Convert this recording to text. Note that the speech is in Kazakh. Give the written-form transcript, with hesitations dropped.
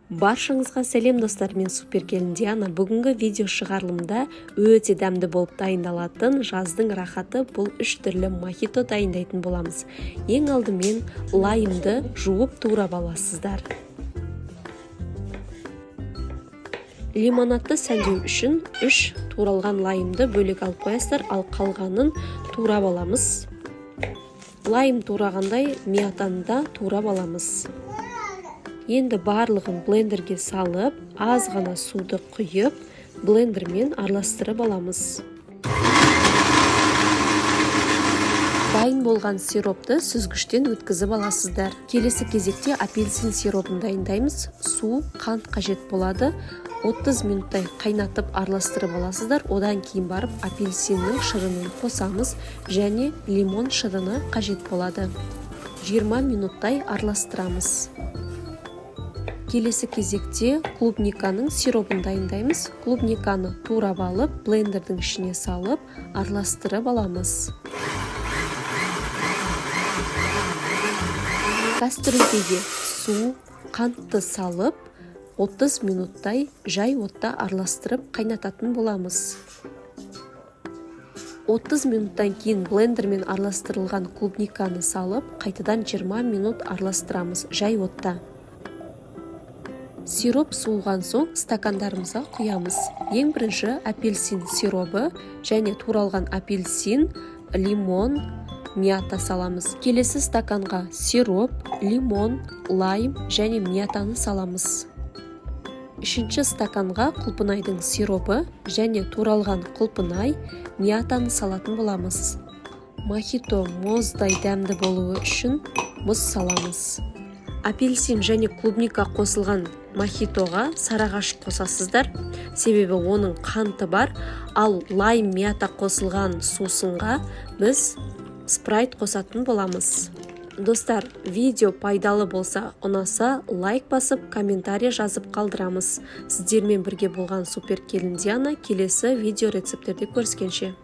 Баршаңызға сәлем достар, мен Суперкелін Диана. Бүгінгі видео шығарылымда өте дәмді болып дайындалатын жаздың рахаты бұл 3 түрлі мохито дайындайтын боламыз. Ең алдымен лаймды жуып турап аласыздар. Лимонадты сәндеу үшін 3 туралған лаймды бөлек алып қоясыздар, ал қалғанын турап аламыз. Лайм турағандай миятаны да турап аламыз. Енді барлығын блендерге салып, аз ғана суды құйып, блендермен араластырып аламыз. Дайын болған сиропты сүзгіштен өткізіп аласыздар. Келесі кезекте апельсин сиропын дайындаймыз. Су, қант қажет болады. 30 минуттай қайнатып араластырып аласыздар. Одан кейін барып апельсиннің шырынын қосамыз және лимон шырыны қажет болады. 20 минуттай араластырамыз. Келесі кезекте клубниканың сиропын дайындаймыз. Клубниканы турап алып, блендердің ішіне салып, араластырып аламыз. Кастрюльге су, қантты салып, 30 минуттай жай отта араластырып қайнататын боламыз. 30 минуттан кейін блендермен араластырылған клубниканы салып, қайтадан 20 минут араластырамыз жай отта. Сироп суыған соң стакандарымызға құямыз. Ең бірінші апельсин сиробы және туралған апельсин, лимон, мята саламыз. Келесі стаканға сироп, лимон, лайм және мятаны саламыз. Үшінші стаканға құлпынайдың сиробы және туралған құлпынай, мятаны салатын боламыз. Мохито мұздай дәмді болуы үшін мұз саламыз. Апельсин және клубника қосылған мохитоға сарағаш қосасыздар, себебі оның қанты бар, ал лайм мята қосылған сусынға біз спрайт қосатын боламыз. Достар, видео пайдалы болса, ұнаса лайк басып, комментарий жазып қалдырамыз. Сіздермен бірге болған Суперкелін Диана, келесі видео рецептерде көріскенше.